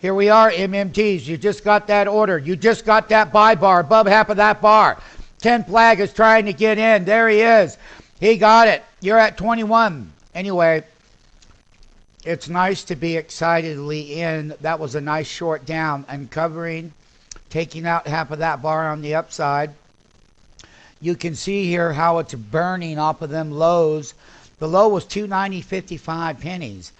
Here we are, MMTs. You just got that order. You just got that buy bar above half of that bar. Ken Flagg is trying to get in. There he is. He got it. You're at 21. Anyway, it's nice to be excitedly in. That was a nice short down, uncovering, taking out half of that bar on the upside. You can see here how it's burning off of them lows. The low was 290.55 pennies.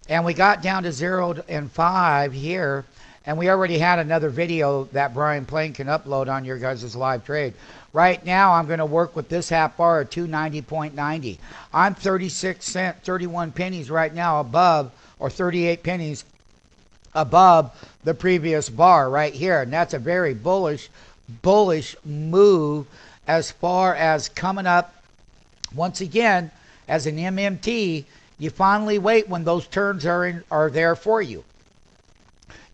And we got down to 0 and 5 here. And we already had another video that Brian Plain can upload on your guys' live trade. Right now, I'm going to work with this half bar at 290.90. I'm 36 cents, 31 pennies right now above, or 38 pennies above the previous bar right here. And that's a very bullish move as far as coming up. Once again, as an MMT, you finally wait when those turns are there for you.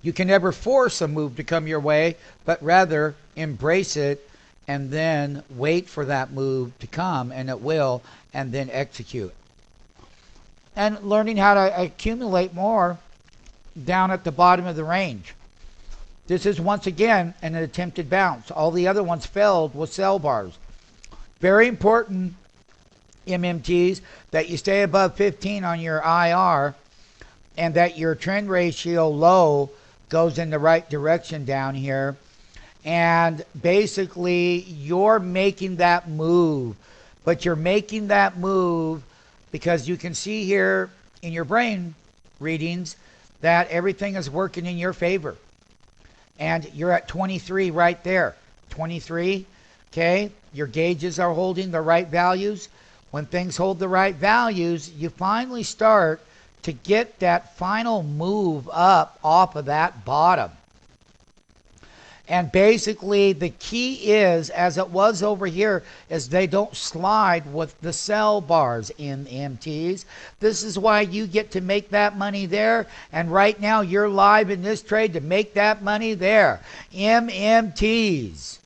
You can never force a move to come your way, but rather embrace it and then wait for that move to come, and it will, and then execute. And learning how to accumulate more down at the bottom of the range. This is once again an attempted bounce. All the other ones failed with sell bars. Very important, MMTs, that you stay above 15 on your IR and that your trend ratio low goes in the right direction down here. And basically, you're making that move. But you're making that move because you can see here in your brain readings that everything is working in your favor. And you're at 23 right there. 23, okay? Your gauges are holding the right values. When things hold the right values, you finally start to get that final move up off of that bottom. And basically, the key is, as it was over here, is they don't slide with the sell bars in MMTs. This is why you get to make that money there. And right now, you're live in this trade to make that money there. MMTs.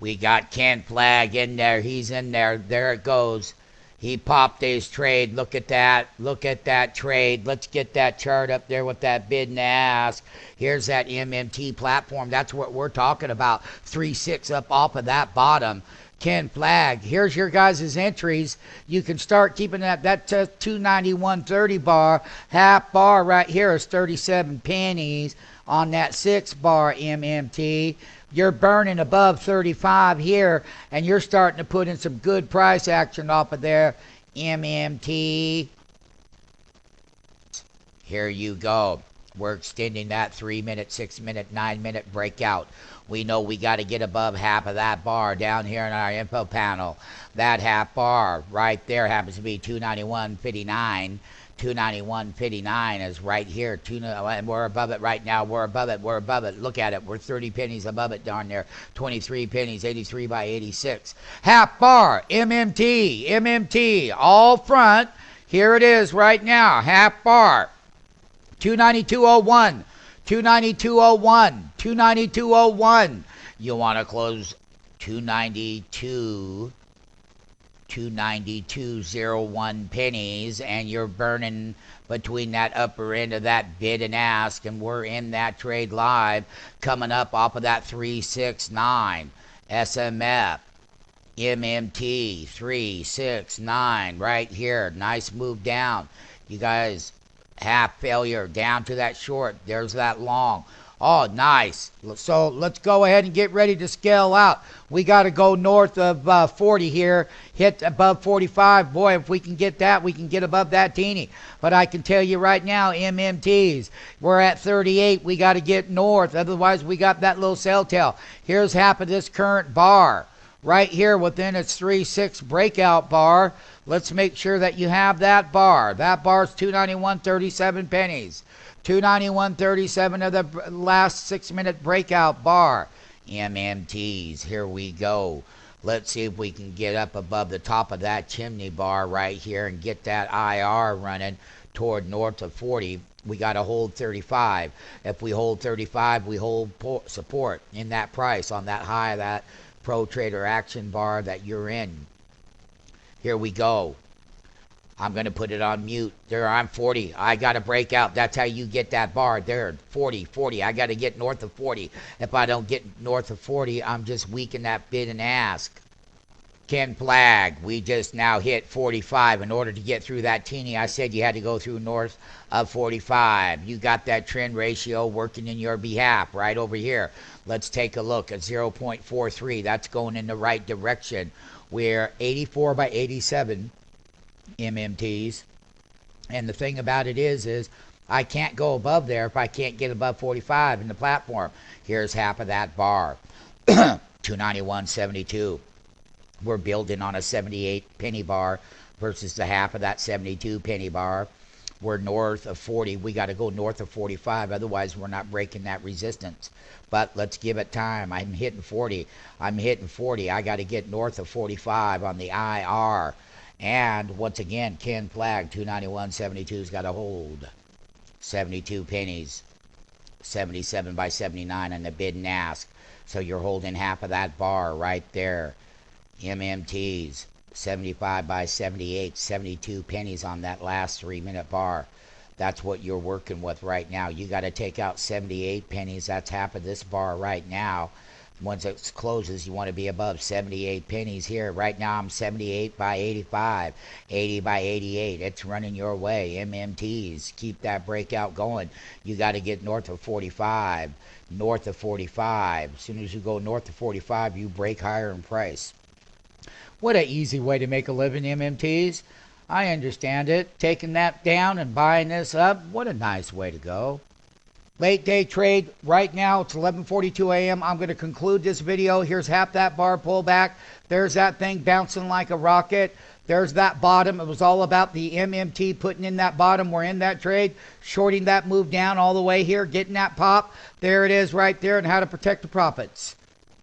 We got Ken Flagg in there. He's in there. There it goes. He popped his trade. Look at that. Look at that trade. Let's get that chart up there with that bid and ask. Here's that MMT platform. That's what we're talking about. 3-6 up off of that bottom. Ken Flagg. Here's your guys' entries. You can start keeping that. That's a 291.30 bar. Half bar right here is 37 pennies on that 6 bar MMT. You're burning above 35 here, and you're starting to put in some good price action off of there, MMT. Here you go. We're extending that 3-minute, 6-minute, 9-minute breakout. We know we got to get above half of that bar down here in our info panel. That half bar right there happens to be 291.59. 291.59 is right here. And we're above it right now. We're above it. We're above it. Look at it. We're 30 pennies above it down there. 23 pennies, 83 by 86. Half bar, MMT, MMT, all front. Here it is right now. Half bar, 292.01, 292.01, 292.01. You want to close 292.01 pennies, and you're burning between that upper end of that bid and ask, and we're in that trade live coming up off of that 369 SMF MMT 369 right here. Nice move down. You guys, half failure down to that short. There's that long. Oh, nice. So let's go ahead and get ready to scale out. We got to go north of 40 here, hit above 45. Boy, if we can get that, we can get above that teeny. But I can tell you right now, MMTs, we're at 38. We got to get north. Otherwise, we got that little sell tail. Here's half of this current bar right here within its 3-6 breakout bar. Let's make sure that you have that bar. That bar's 291.37 pennies. 291.37 of the last 6-minute breakout bar. MMTs, here we go. Let's see if we can get up above the top of that chimney bar right here and get that IR running toward north of 40. We got to hold 35. If we hold 35, we hold support in that price on that high of that Pro Trader action bar that you're in. Here we go. I'm going to put it on mute. There, I'm 40. I got to break out. That's how you get that bar. There, 40, 40. I got to get north of 40. If I don't get north of 40, I'm just weak in that bid and ask. Ken Flagg, we just now hit 45. In order to get through that teeny, I said you had to go through north of 45. You got that trend ratio working in your behalf right over here. Let's take a look at 0.43. That's going in the right direction. We're 84 by 87 MMTs. And the thing about it is I can't go above there if I can't get above 45 in the platform. Here's half of that bar. 291.72. We're building on a 78 penny bar versus the half of that 72 penny bar. We're north of 40. We got to go north of 45. Otherwise, we're not breaking that resistance. But let's give it time. I'm hitting 40. I'm hitting 40. I got to get north of 45 on the IR. And once again, Ken Flagg, 291.72's got to hold. 72 pennies. 77 by 79 on the bid and ask. So you're holding half of that bar right there. MMTs, 75 by 78, 72 pennies on that last 3-minute bar. That's what you're working with right now. You got to take out 78 pennies. That's half of this bar right now. Once it closes, you want to be above 78 pennies here. Right now, I'm 78 by 85, 80 by 88. It's running your way. MMTs, keep that breakout going. You got to get north of 45, north of 45. As soon as you go north of 45, you break higher in price. What an easy way to make a living, MMTs. I understand it. Taking that down and buying this up, what a nice way to go. Late day trade right now. It's 11:42 a.m. I'm going to conclude this video. Here's half that bar pullback. There's that thing bouncing like a rocket. There's that bottom. It was all about the MMT putting in that bottom. We're in that trade, shorting that move down all the way here, getting that pop. There it is right there, and how to protect the profits.